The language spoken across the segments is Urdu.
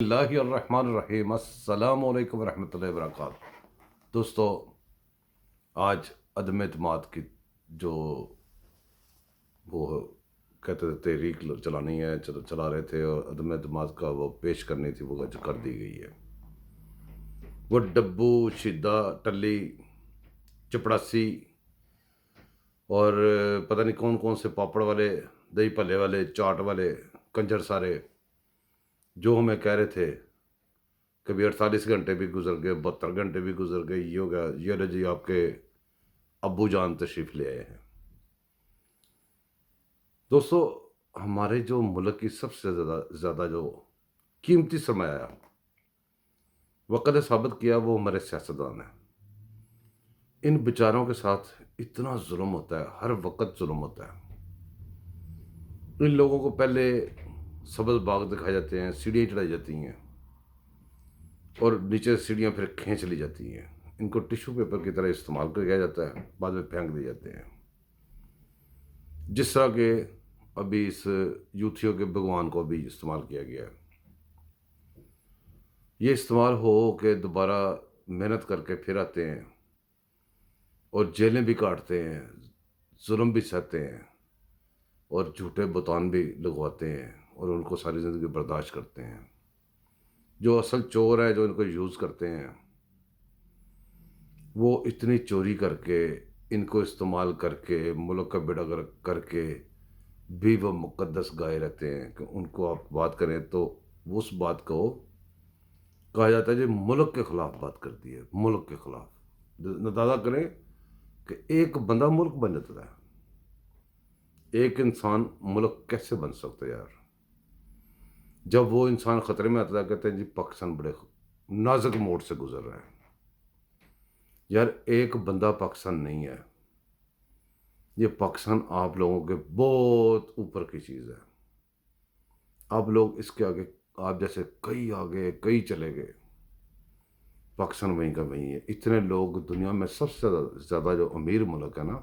اللہ الرحمن الرحیم، السلام علیکم ورحمۃ اللہ وبرکاتہ۔ دوستو، آج عدم اعتماد کی جو وہ کہتے تھے تحریک چلانی ہے، چلا رہے تھے، اور عدم اعتماد کا وہ پیش کرنی تھی، وہ کر دی گئی ہے۔ وہ ڈبو، شدہ، ٹلی، چپڑاسی اور پتہ نہیں کون کون سے پاپڑ والے، دہی پلے والے، چاٹ والے کنجر سارے جو ہمیں کہہ رہے تھے کبھی 48 گھنٹے بھی گزر گئے، 72 گھنٹے بھی گزر گئے، یہ ہو گیا، یہ لے جی آپ کے ابو جان تشریف لے آئے ہیں۔ دوستو، ہمارے جو ملک کی سب سے زیادہ جو قیمتی سرمایہ وقت نے ثابت کیا، وہ ہمارے سیاستدان ہیں۔ ان بیچاروں کے ساتھ اتنا ظلم ہوتا ہے، ہر وقت ظلم ہوتا ہے۔ ان لوگوں کو پہلے سبز باغ دکھائے جاتے ہیں، سیڑھیاں چڑھائی جاتی ہیں، اور نیچے سیڑھیاں پھر کھینچ لی جاتی ہیں۔ ان کو ٹیشو پیپر کی طرح استعمال کیا جاتا ہے، بعد میں پھینک دیے جاتے ہیں۔ جس طرح کہ ابھی اس یوتھیوں کے بھگوان کو بھی استعمال کیا گیا ہے۔ یہ استعمال ہو کہ دوبارہ محنت کر کے پھر آتے ہیں، اور جیلیں بھی کاٹتے ہیں، ظلم بھی سہتے ہیں، اور جھوٹے بہتان بھی لگواتے ہیں، اور ان کو ساری زندگی برداشت کرتے ہیں۔ جو اصل چور ہیں، جو ان کو یوز کرتے ہیں، وہ اتنی چوری کر کے، ان کو استعمال کر کے، ملک کا بیڑا غرق کر کے بھی وہ مقدس گائے رہتے ہیں کہ ان کو آپ بات کریں تو اس بات کو کہا جاتا ہے جی ملک کے خلاف بات کر دی ہے، ملک کے خلاف۔ اندازہ کریں کہ ایک بندہ ملک بن جاتا ہے، ایک انسان ملک کیسے بن سکتا ہے یار؟ جب وہ انسان خطرے میں آتا ہے، کہتے ہیں جی پاکستان بڑے نازک موڑ سے گزر رہا ہے۔ یار ایک بندہ پاکستان نہیں ہے، یہ پاکستان آپ لوگوں کے بہت اوپر کی چیز ہے۔ آپ لوگ اس کے آگے، آپ جیسے کئی آگے کئی چلے گئے، پاکستان وہیں کا وہیں ہے۔ اتنے لوگ دنیا میں سب سے زیادہ جو امیر ملک ہے نا،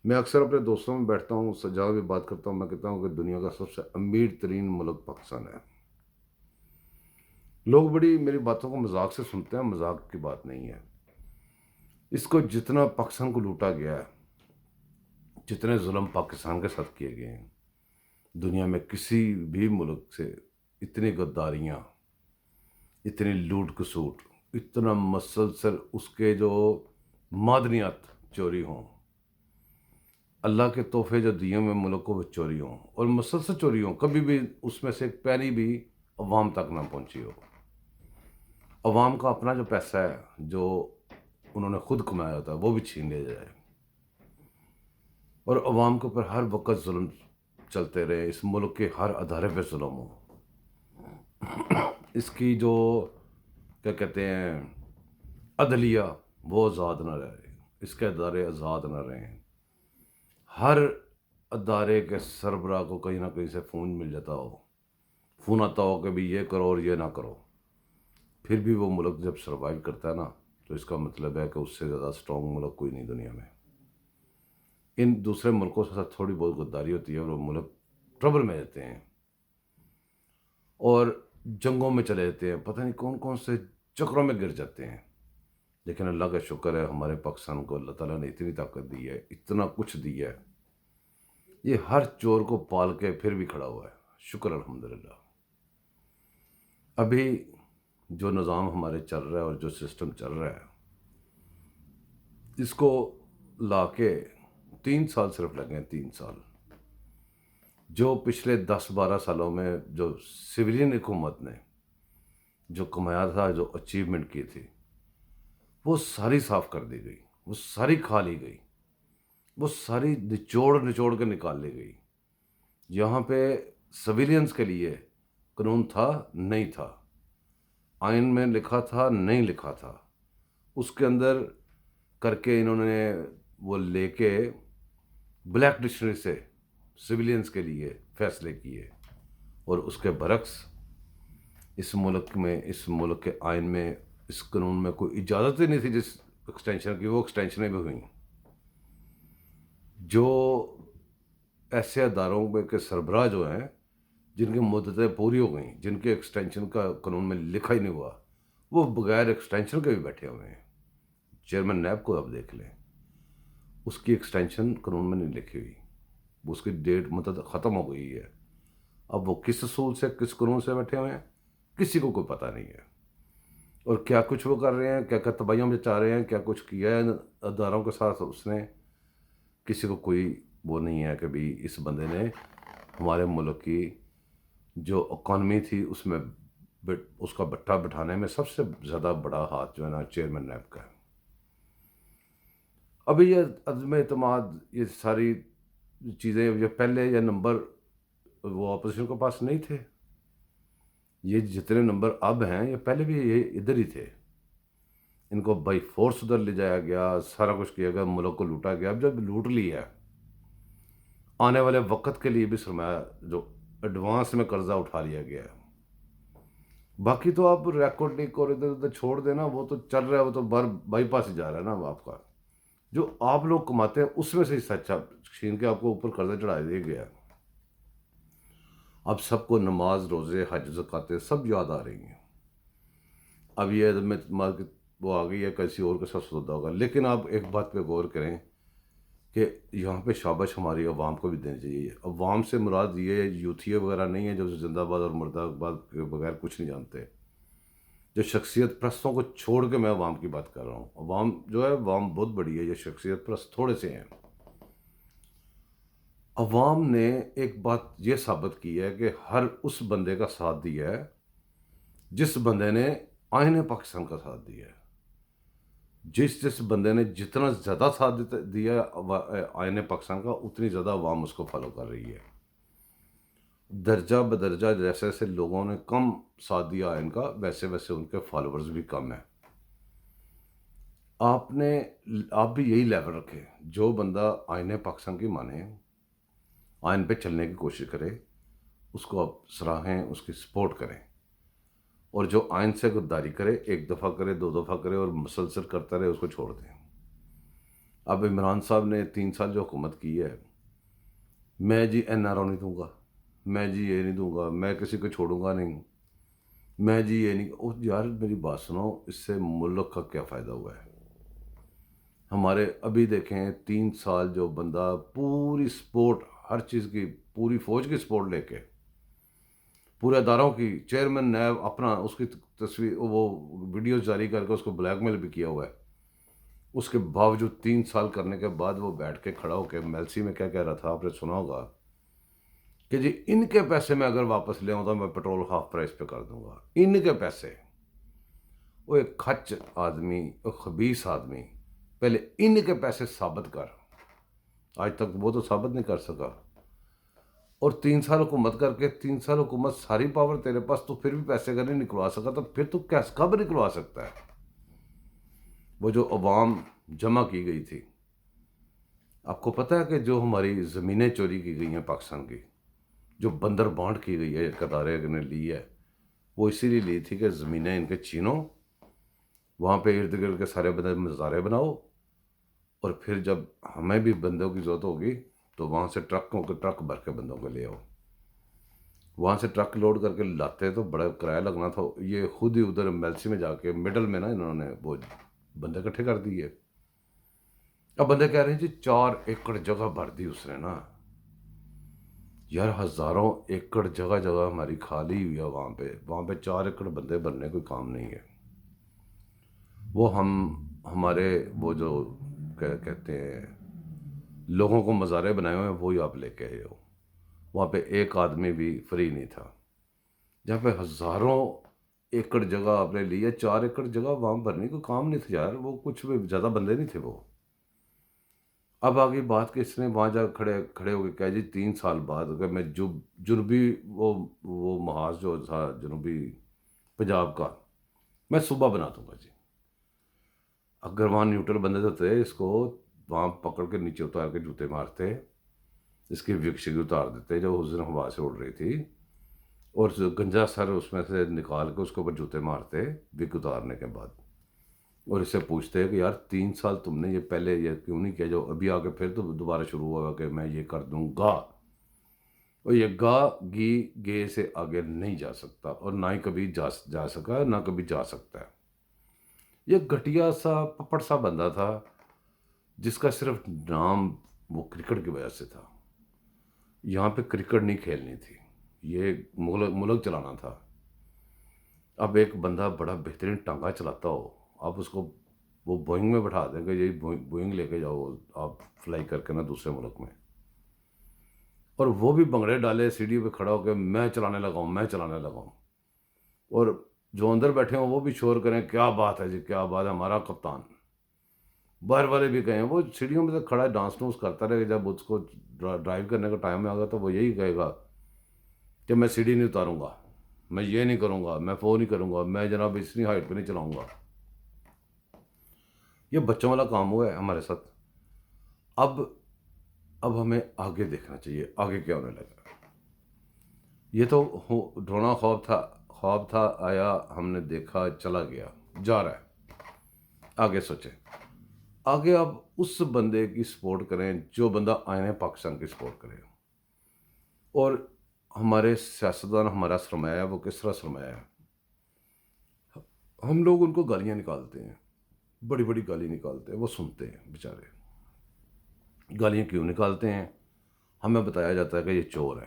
میں اکثر اپنے دوستوں میں بیٹھتا ہوں، جہاں بھی بات کرتا ہوں، میں کہتا ہوں کہ دنیا کا سب سے امیر ترین ملک پاکستان ہے۔ لوگ بڑی میری باتوں کو مذاق سے سنتے ہیں، مذاق کی بات نہیں ہے۔ اس کو جتنا پاکستان کو لوٹا گیا ہے، جتنے ظلم پاکستان کے ساتھ کیے گئے ہیں، دنیا میں کسی بھی ملک سے اتنی غداریاں، اتنی لوٹ کسوٹ، اتنا مسلسل اس کے جو معدنیات چوری ہوں، اللہ کے تحفے جو دیے ہوئے ملک کو وہ چوری ہوں، اور مسلسل چوری ہوں، کبھی بھی اس میں سے ایک پینی بھی عوام تک نہ پہنچی ہو۔ عوام کا اپنا جو پیسہ ہے، جو انہوں نے خود کمایا ہوتا ہے، وہ بھی چھین لیا جائے، اور عوام کے اوپر ہر وقت ظلم چلتے رہے، اس ملک کے ہر ادارے پہ ظلم ہو، اس کی جو کیا کہتے ہیں عدلیہ، وہ آزاد نہ رہے، اس کے ادارے آزاد نہ رہیں۔ ہر ادارے کے سربراہ کو کہیں نہ کہیں سے فون مل جاتا ہو، فون آتا ہو کہ بھی یہ کرو اور یہ نہ کرو، پھر بھی وہ ملک جب سروائیو کرتا ہے نا، تو اس کا مطلب ہے کہ اس سے زیادہ اسٹرانگ ملک کوئی نہیں دنیا میں۔ ان دوسرے ملکوں کے ساتھ تھوڑی بہت غداری ہوتی ہے، اور وہ ملک ٹربل میں رہتے ہیں، اور جنگوں میں چلے جاتے ہیں، پتہ نہیں کون کون سے چکروں میں گر جاتے ہیں۔ لیکن اللہ کا شکر ہے، ہمارے پاکستان کو اللہ تعالیٰ نے اتنی طاقت دی ہے، اتنا کچھ دی ہے، یہ ہر چور کو پال کے پھر بھی کھڑا ہوا ہے، شکر الحمدللہ۔ ابھی جو نظام ہمارے چل رہا ہے، اور جو سسٹم چل رہا ہے، اس کو لا کے 3 سال صرف لگے ہیں، 3 سال۔ جو پچھلے 10-12 سالوں میں جو سویلین حکومت نے جو کمایا تھا، جو اچیومنٹ کی تھی، وہ ساری صاف کر دی گئی، وہ ساری کھا لی گئی، وہ ساری نچوڑ کے نکال لی گئی۔ یہاں پہ سویلینز کے لیے قانون تھا نہیں تھا، آئین میں لکھا تھا نہیں لکھا تھا، اس کے اندر کر کے انہوں نے وہ لے کے بلیک ڈکشنری سے سویلینز کے لیے فیصلے کیے، اور اس کے برعکس اس ملک کے آئین میں، اس قانون میں کوئی اجازت ہی نہیں تھی جس ایکسٹینشن کی، وہ ایکسٹینشنیں بھی ہوئیں۔ جو ایسے اداروں کے سربراہ جو ہیں، جن کی مدتیں پوری ہو گئیں، جن کے ایکسٹینشن کا قانون میں لکھا ہی نہیں ہوا، وہ بغیر ایکسٹینشن کے بھی بیٹھے ہوئے ہیں۔ چیئرمین نیب کو آپ دیکھ لیں، اس کی ایکسٹینشن قانون میں نہیں لکھی ہوئی، اس کی ڈیٹ مدت ختم ہو گئی ہے۔ اب وہ کس اصول سے، کس قانون سے بیٹھے ہوئے ہیں، کسی کو کوئی پتہ نہیں ہے۔ اور کیا کچھ وہ کر رہے ہیں، کیا کیا تباہیاں مچا رہے ہیں، کیا کچھ کیا ہے اداروں کے ساتھ اس نے، کسی کو کوئی وہ نہیں ہے کہ بھی اس بندے نے ہمارے ملک کی جو اکانومی تھی اس میں اس کا بٹھا بٹھانے میں سب سے زیادہ بڑا ہاتھ جو ہے نا چیئرمین نیب کا ہے۔ ابھی یہ عدم اعتماد، یہ ساری چیزیں، یہ پہلے یہ نمبر وہ اپوزیشن کے پاس نہیں تھے، یہ جتنے نمبر اب ہیں یہ پہلے بھی یہ ادھر ہی تھے۔ ان کو بائی فورس ادھر لے جایا گیا، سارا کچھ کیا گیا، ملک کو لوٹا گیا۔ اب جب لوٹ لیا ہے، آنے والے وقت کے لیے بھی سرمایہ جو ایڈوانس میں قرضہ اٹھا لیا گیا ہے۔ باقی تو آپ ریکارڈ نہیں اور ادھر ادھر چھوڑ دینا، وہ تو چل رہا ہے، وہ تو بائی پاس ہی جا رہا ہے نا آپ کا۔ جو آپ لوگ کماتے ہیں اس میں سے سچا چھین کے آپ کو اوپر قرضہ چڑھا دیا گیا ہے۔ اب سب کو نماز، روزے، حج، زکاتیں سب یاد آ رہی ہیں۔ اب یہ عدم اعتماد کی وہ آ گئی ہے، کسی اور کے ساتھ سودا ہوگا۔ لیکن آپ ایک بات پہ غور کریں کہ یہاں پہ شاباش ہماری عوام کو بھی دینی چاہیے۔ عوام سے مراد یہ یوتھیے وغیرہ نہیں ہے جو زندہ باد اور مردہ باد کے بغیر کچھ نہیں جانتے، جو شخصیت پرستوں کو چھوڑ کے میں عوام کی بات کر رہا ہوں۔ عوام جو ہے، عوام بہت بڑی ہے، یہ شخصیت پرست تھوڑے سے ہیں۔ عوام نے ایک بات یہ ثابت کی ہے کہ ہر اس بندے کا ساتھ دیا ہے جس بندے نے آئین پاکستان کا ساتھ دیا ہے۔ جس بندے نے جتنا زیادہ ساتھ دیا ہے آئین پاکستان کا، اتنی زیادہ عوام اس کو فالو کر رہی ہے۔ درجہ بدرجہ جیسے جیسے لوگوں نے کم ساتھ دیا آئین کا، ویسے ویسے ان کے فالوورز بھی کم ہیں۔ آپ بھی یہی لیول رکھیں، جو بندہ آئین پاکستان کی مانے، آئین پہ چلنے کی کوشش کرے، اس کو آپ سراہیں، اس کی سپورٹ کریں۔ اور جو آئین سے غداری کرے، ایک دفعہ کرے، دو دفعہ کرے اور مسلسل کرتا رہے، اس کو چھوڑ دیں۔ اب عمران صاحب نے 3 سال جو حکومت کی ہے، میں جی این آر او نہیں دوں گا، میں جی یہ نہیں دوں گا، میں کسی کو چھوڑوں گا نہیں، میں جی یہ نہیں۔ یار میری بات سنو، اس سے ملک کا کیا فائدہ ہوا ہے؟ ہمارے ابھی دیکھیں 3 سال جو بندہ پوری سپورٹ، ہر چیز کی پوری فوج کی سپورٹ لے کے، پورے اداروں کی، چیئرمین نیب اپنا اس کی تصویر وہ ویڈیوز جاری کر کے اس کو بلیک میل بھی کیا ہوا ہے، اس کے باوجود 3 سال کرنے کے بعد وہ بیٹھ کے کھڑا ہو کے میلسی میں کیا کہہ رہا تھا، آپ نے سنا ہوگا کہ جی ان کے پیسے میں اگر واپس لے آؤں تو میں پیٹرول ہاف پرائس پہ کر دوں گا۔ ان کے پیسے، وہ ایک کھچ آدمی، ایک خبیث آدمی، پہلے ان کے پیسے ثابت کر۔ آج تک وہ تو ثابت نہیں کر سکا، اور 3 سال حکومت کر کے، 3 سال حکومت ساری پاور تیرے پاس، تو پھر بھی پیسے اگر نہیں نکلوا سکا تو پھر تو کب نکلوا سکتا ہے؟ وہ جو عوام جمع کی گئی تھی، آپ کو پتہ ہے کہ جو ہماری زمینیں چوری کی گئی ہیں پاکستان کی، جو بندر بانٹ کی گئی ہے، قطارے نے لی ہے، وہ اسی لیے لی تھی کہ زمینیں ان کے چھینو، وہاں پہ ارد گرد کے سارے بندے مزارے بناؤ، اور پھر جب ہمیں بھی بندوں کی ضرورت ہوگی تو وہاں سے ٹرک بھر کے بندوں کو لے آؤ۔ وہاں سے ٹرک لوڈ کر کے لاتے تو بڑا کرایہ لگنا تھا، یہ خود ہی ادھر میلسی میں جا کے مڈل میں نا انہوں نے وہ بندے اکٹھے کر دیے۔ اب بندے کہہ رہے ہیں جی 4 ایکڑ جگہ بھر دی اس نے نا۔ یار ہزاروں ایکڑ جگہ ہماری خالی ہوئی ہے وہاں پہ 4 ایکڑ بندے بھرنے کوئی کام نہیں ہے۔ وہ ہمارے وہ جو کہتے ہیں لوگوں کو مزارے بنائے ہوئے ہیں، وہی آپ لے کے آئے ہو۔ وہاں پہ ایک آدمی بھی فری نہیں تھا، جہاں پہ ہزاروں ایکڑ جگہ آپ نے لی ہے، 4 ایکڑ جگہ وہاں بھرنے کو کام نہیں تھا یار، وہ کچھ بھی زیادہ بندے نہیں تھے وہ۔ اب آگے بات کہ اس نے وہاں جا کھڑے ہو کے کہا جی 3 سال بعد اگر میں جنوبی وہ محاذ جو تھا جنوبی پنجاب کا، میں صوبہ بنا دوں گا جی۔ اگر وہاں نیوٹرل بندے تو تھے، اس کو وہاں پکڑ کے نیچے اتار کے جوتے مارتے، اس کی وکشی اتار دیتے جو اس دن ہوا سے اڑ رہی تھی، اور گنجا سر اس میں سے نکال کے اس کے اوپر جوتے مارتے وک اتارنے کے بعد، اور اس سے پوچھتے کہ یار 3 سال تم نے یہ پہلے یہ کیوں نہیں کیا جو ابھی آگے پھر تو دوبارہ شروع ہوا کہ میں یہ کر دوں گا۔ اور یہ گا گی گے سے آگے نہیں جا سکتا، اور نہ ہی کبھی جا سکا، نہ کبھی جا سکتا ہے۔ یہ گھٹیا سا پپڑ سا بندہ تھا، جس کا صرف نام وہ کرکٹ کی وجہ سے تھا۔ یہاں پہ کرکٹ نہیں کھیلنی تھی، یہ ملک چلانا تھا۔ اب ایک بندہ بڑا بہترین ٹانگا چلاتا ہو، آپ اس کو وہ بوئنگ میں بٹھا دیں گے، یہی بوئنگ لے کے جاؤ آپ فلائی کر کے نا دوسرے ملک میں، اور وہ بھی بنگڑے ڈالے سیڑھی پہ کھڑا ہو کے میں چلانے لگا ہوں، میں چلانے لگا ہوں، اور جو اندر بیٹھے ہوں وہ بھی شور کریں کیا بات ہے جی، کیا بات ہے، ہمارا کپتان۔ باہر والے بھی کہیں، وہ سیڑھیوں میں سے کھڑا ڈانس ڈونس کرتا رہے، جب اس کو ڈرائیو کرنے کا ٹائم آگا تو وہ یہی کہے گا کہ میں سیڑھی نہیں اتاروں گا، میں یہ نہیں کروں گا، میں وہ نہیں کروں گا، میں جناب اتنی ہائٹ پہ نہیں چلاؤں گا۔ یہ بچوں والا کام ہوا ہے ہمارے ساتھ۔ اب اب ہمیں آگے دیکھنا چاہیے، آگے کیا ہونے لگا۔ یہ تو ڈھونا خواب تھا، آیا، ہم نے دیکھا، چلا گیا، جا رہا ہے۔ آگے سوچیں، آگے آپ اس بندے کی سپورٹ کریں جو بندہ آئین پاکستان کی سپورٹ کرے، اور ہمارے سیاستدان ہمارا سرمایہ ہے، وہ کس طرح سرمایہ ہے۔ ہم لوگ ان کو گالیاں نکالتے ہیں، بڑی بڑی گالی نکالتے ہیں، وہ سنتے ہیں بیچارے۔ گالیاں کیوں نکالتے ہیں؟ ہمیں بتایا جاتا ہے کہ یہ چور ہے۔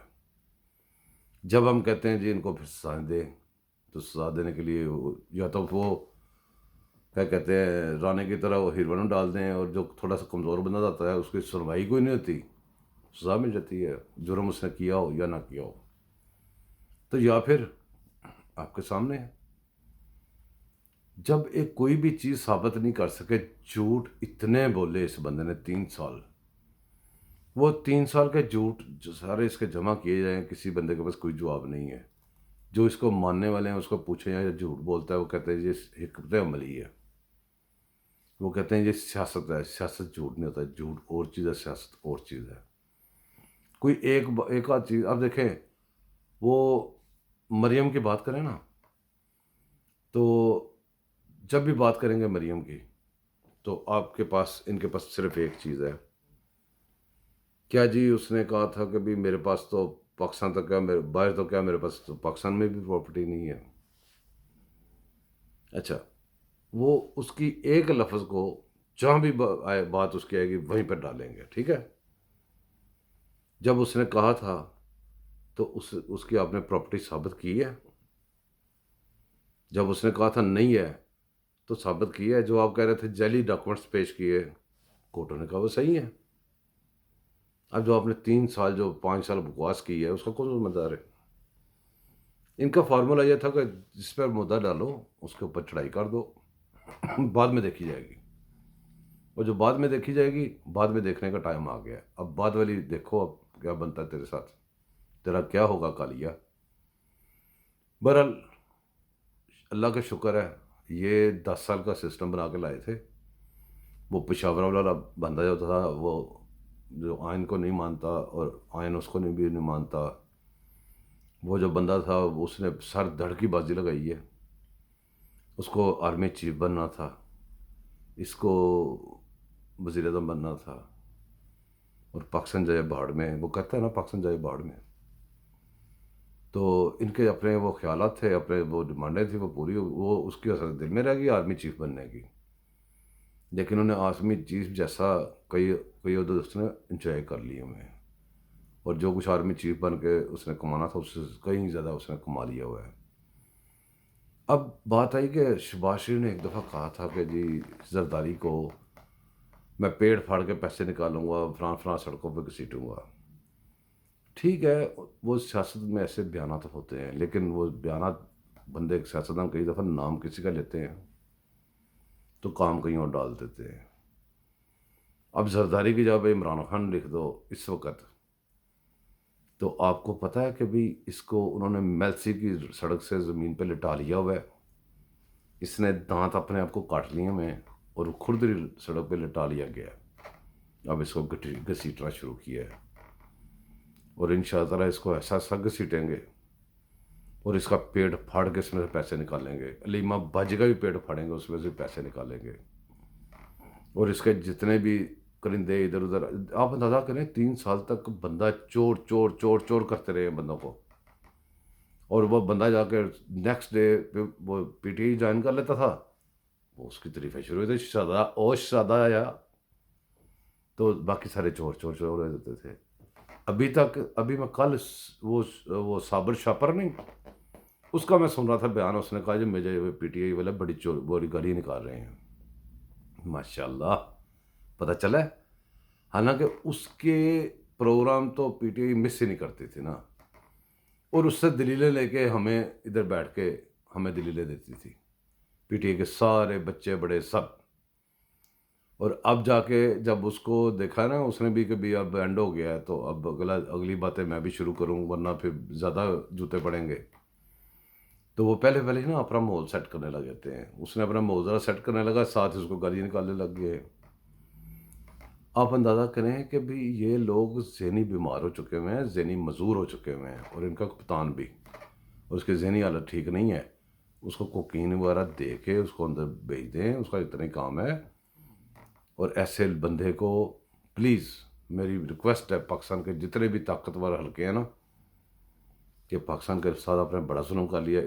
جب ہم کہتے ہیں جی ان کو پھر سزا دیں، تو سزا دینے کے لیے یا تو وہ کیا کہتے ہیں رانے کی طرح وہ ہیروئن ڈال دیں، اور جو تھوڑا سا کمزور بندہ جاتا ہے اس کی سنوائی کوئی نہیں ہوتی، سزا مل جاتی ہے، جرم اس نے کیا ہو یا نہ کیا ہو۔ تو یا پھر آپ کے سامنے ہے، جب ایک کوئی بھی چیز ثابت نہیں کر سکے، جھوٹ اتنے بولے اس بندے نے 3 سال، وہ 3 سال کے جھوٹ جو سارے اس کے جمع کیے جائیں، کسی بندے کے پاس کوئی جواب نہیں ہے۔ جو اس کو ماننے والے ہیں اس کو پوچھیں یا جھوٹ بولتا ہے، وہ کہتے ہیں یہ حکمت عملی ہے، وہ کہتے ہیں یہ سیاست ہے، سیاست جھوٹ نہیں ہوتا، جھوٹ اور چیز ہے، سیاست اور چیز ہے۔ کوئی ایک آدھ چیز اب دیکھیں، وہ مریم کی بات کریں نا، تو جب بھی بات کریں گے مریم کی، تو آپ کے پاس ان کے پاس صرف ایک چیز ہے، کیا جی اس نے کہا تھا کہ بھی میرے پاس تو پاکستان تک کیا، میرے باہر تو کیا، میرے پاس تو پاکستان میں بھی پراپرٹی نہیں ہے۔ اچھا، وہ اس کی ایک لفظ کو جہاں بھی بات اس کی آئے گی وہیں پر ڈالیں گے، ٹھیک ہے۔ جب اس نے کہا تھا تو اس کی آپ نے پراپرٹی ثابت کی ہے؟ جب اس نے کہا تھا نہیں ہے تو ثابت کی ہے؟ جو آپ کہہ رہے تھے جعلی ڈاکومنٹس پیش کیے، کورٹوں نے کہا وہ صحیح ہے۔ اب جو آپ نے 3 سال جو 5 سال بکواس کی ہے اس کا کون ذمہ دار ہے؟ ان کا فارمولا یہ تھا کہ جس پر مدعا ڈالو اس کے اوپر چڑھائی کر دو، بعد میں دیکھی جائے گی، اور جو بعد میں دیکھی جائے گی، بعد میں دیکھنے کا ٹائم آ گیا۔ اب بعد والی دیکھو اب کیا بنتا ہے تیرے ساتھ، تیرا کیا ہوگا کالیا۔ بہرحال اللہ کا شکر ہے، یہ 10 سال کا سسٹم بنا کے لائے تھے۔ وہ پشاور والا بندہ جو تھا، وہ جو آئین کو نہیں مانتا اور آئین اس کو بھی نہیں مانتا، وہ جو بندہ تھا اس نے سر دھڑ کی بازی لگائی ہے۔ اس کو آرمی چیف بننا تھا، اس کو وزیر اعظم بننا تھا، اور پاکستان جائے بہاڑ میں، وہ کہتا ہے نا پاکستان جائے بہاڑ میں۔ تو ان کے اپنے وہ خیالات تھے، اپنے وہ ڈیمانڈیں تھیں، وہ پوری، وہ اس کی اثر دل میں رہ گئی آرمی چیف بننے کی، لیکن انہیں آرمی چیف جیسا کئی عہدے اس نے انجوائے کر لیے میں، اور جو کچھ آرمی چیف بن کے اس نے کمانا تھا اس سے کہیں زیادہ اس نے کما لیا ہوا ہے۔ اب بات آئی کہ شہباز شریف نے ایک دفعہ کہا تھا کہ جی زرداری کو میں پیڑ پھاڑ کے پیسے نکالوں گا، فلاں سڑکوں پہ گھسیٹوں گا۔ ٹھیک ہے، وہ سیاست میں ایسے بیانات ہوتے ہیں، لیکن وہ بیانات بندے سیاستدان کئی دفعہ نام کسی کا لیتے ہیں تو کام کہیں اور ڈال دیتے ہیں۔ اب زرداری کی جگہ پہ عمران خان لکھ دو اس وقت، تو آپ کو پتہ ہے کہ بھی اس کو انہوں نے میلسی کی سڑک سے زمین پہ لٹا لیا ہوا ہے، اس نے دانت اپنے آپ کو کاٹ لیے میں، اور کھردری سڑک پہ لٹا لیا گیا ہے۔ اب اس کو گھسیٹنا شروع کیا ہے، اور ان شاء اللہ اس کو ایسا گھسیٹیں گے، اور اس کا پیٹ پھاڑ کے اس میں سے پیسے نکالیں گے، علیمہ باجی کا بھی پیٹ پھاڑیں گے، اس میں سے پیسے نکالیں گے، اور اس کے جتنے بھی کرندے ادھر ادھر. آپ اندازہ کریں 3 سال تک بندہ چور چور چور چور کرتے رہے ہیں بندوں کو, اور وہ بندہ جا کے نیکسٹ ڈے پہ وہ پی ٹی آئی جوائن کر لیتا تھا, وہ اس کی تعریفیں شروع ہوئی تھی, شہزادہ او شہزادہ آیا, تو باقی سارے چور چور چور ہو جاتے تھے. ابھی تک, ابھی میں کل وہ صابر شاپر نہیں, اس کا میں سن رہا تھا بیان, اس نے کہا جی مجھے پی ٹی آئی والے بڑی گالی نکال رہے ہیں. ماشاء اللہ پتہ چلا ہے, حالانکہ اس کے پروگرام تو پی ٹی آئی مس ہی نہیں کرتی تھی نا, اور اس سے دلیلیں لے کے ہمیں ادھر بیٹھ کے ہمیں دلیلیں دیتی تھی پی ٹی آئی کے سارے بچے بڑے سب. اور اب جا کے جب اس کو دیکھا نا اس نے بھی کہ بھی اب اینڈ ہو گیا ہے, تو اب اگلی باتیں میں بھی شروع کروں ورنہ پھر زیادہ جوتے پڑیں گے. تو وہ پہلے ہی نا اپنا ماحول سیٹ کرنے لگ جاتے ہیں. اس نے اپنا ماحول ذرا سیٹ کرنے لگا, ساتھ اس کو گالی نکالنے لگ گئے. آپ اندازہ کریں کہ بھی یہ لوگ ذہنی بیمار ہو چکے ہوئے ہیں, ذہنی مزور ہو چکے ہوئے ہیں, اور ان کا کپتان بھی, اور اس کی ذہنی حالت ٹھیک نہیں ہے. اس کو کوکین وغیرہ دے کے اس کو اندر بھیج دیں, اس کا اتنا ہی کام ہے. اور ایسے بندے کو پلیز میری ریکویسٹ ہے پاکستان کے جتنے بھی طاقتور حلقے ہیں نا, کہ پاکستان کے ساتھ آپ نے بڑا ظلم کر لیا,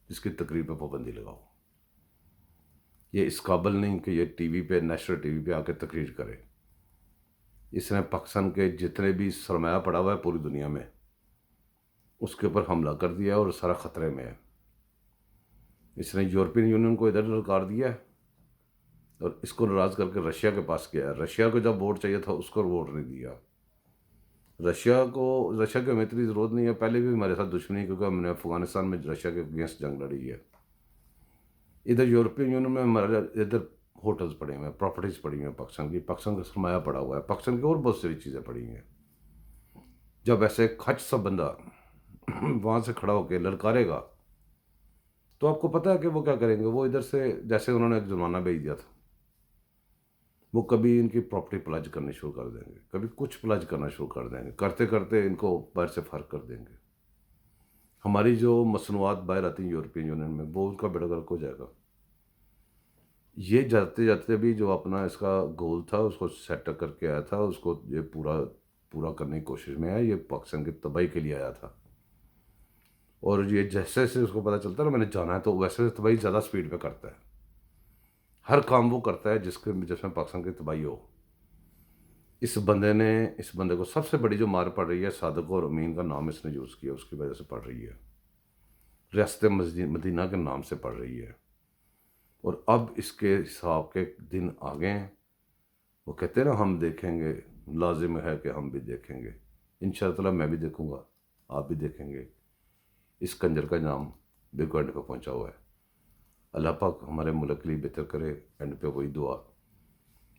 اس کی تقریر پہ پابندی لگاؤ. یہ اس قابل نہیں کہ یہ ٹی وی پہ, نیشنل ٹی وی پہ آ کے تقریر کرے. اس نے پاکستان کے جتنے بھی سرمایہ پڑا ہوا ہے پوری دنیا میں, اس کے اوپر حملہ کر دیا ہے اور سارا خطرے میں ہے. اس نے یورپین یونین کو ادھر للکار دیا ہے, اور اس کو ناراض کر کے رشیا کے پاس گیا ہے. رشیا کو جب ووٹ چاہیے تھا اس کو ووٹ نہیں دیا. رشیا کی ہمیں اتنی ضرورت نہیں ہے, پہلے بھی ہمارے ساتھ دشمنی, کیونکہ ہم نے افغانستان میں رشیا کے اگینسٹ جنگ لڑی ہے. ادھر یورپین یونین میں ہمارے ادھر ہوٹلز پڑے ہوئے ہیں, پراپرٹیز پڑی ہوئی ہیں پاکستان کی, پاکستان کا سرمایہ پڑا ہوا ہے, پاکستان کی اور بہت ساری چیزیں پڑی ہوئی ہیں. جب ایسے کھچ سا بندہ وہاں سے کھڑا ہو کے للکارے گا, تو آپ کو پتہ ہے کہ وہ کیا کریں گے. وہ ادھر سے جیسے انہوں نے ایک جرمانہ بھیج دیا تھا, وہ کبھی ان کی پراپرٹی پلج کرنی شروع کر دیں گے, کبھی کچھ پلج کرنا شروع کر دیں گے, کرتے کرتے ان کو باہر سے فرق کر دیں گے. ہماری جو مصنوعات باہر آتی ہیں یورپین یونین میں, وہ ان کا بیڑا غرق ہو جائے گا. یہ جاتے جاتے بھی جو اپنا اس کا گول تھا اس کو سیٹ کر کے آیا تھا, اس کو یہ پورا کرنے کی کوشش میں ہے. یہ پاکستان کی تباہی کے لیے آیا تھا, اور یہ جیسے سے اس کو پتہ چلتا ہے نا میں نے جانا ہے, تو ویسے تباہی زیادہ سپیڈ پہ کرتا ہے. ہر کام وہ کرتا ہے جس میں پاکستان کی تباہی ہو. اس بندے کو سب سے بڑی جو مار پڑ رہی ہے, صادق اور امین کا نام اس نے یوز کیا, اس کی وجہ سے پڑ رہی ہے. ریاست مدینہ کے نام سے پڑ رہی ہے. اور اب اس کے حساب کے دن آ گئے ہیں. وہ کہتے ہیں نا ہم دیکھیں گے, لازم ہے کہ ہم بھی دیکھیں گے. انشاءاللہ میں بھی دیکھوں گا, آپ بھی دیکھیں گے. اس کنجر کا نام بالکل اینڈ پہ پہنچا ہوا ہے. اللہ پاک ہمارے ملک کے لیے بہتر کرے. اینڈ پہ وہی دعا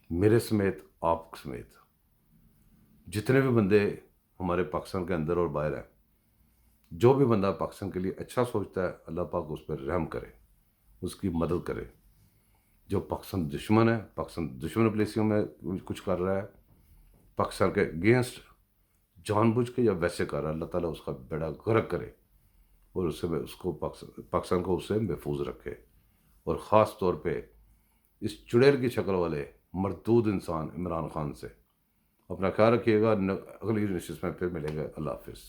میرے سمیت, آپ سمیت, جتنے بھی بندے ہمارے پاکستان کے اندر اور باہر ہیں, جو بھی بندہ پاکستان کے لیے اچھا سوچتا ہے, اللہ پاک اس پر رحم کرے, اس کی مدد کرے. جو پاکستان دشمن ہے, پاکستان دشمن پالیسیوں میں کچھ کر رہا ہے, پاکستان کے اگینسٹ جان بوجھ کے یا ویسے کر رہا ہے, اللہ تعالیٰ اس کا بیڑا غرق کرے, اور اس کو پاکستان کو اس سے محفوظ رکھے. اور خاص طور پہ اس چڑیل کی شکل والے مردود انسان عمران خان سے. اپنا خیال رکھیے گا. اگلی نشست میں پھر ملیں گے. اللہ حافظ.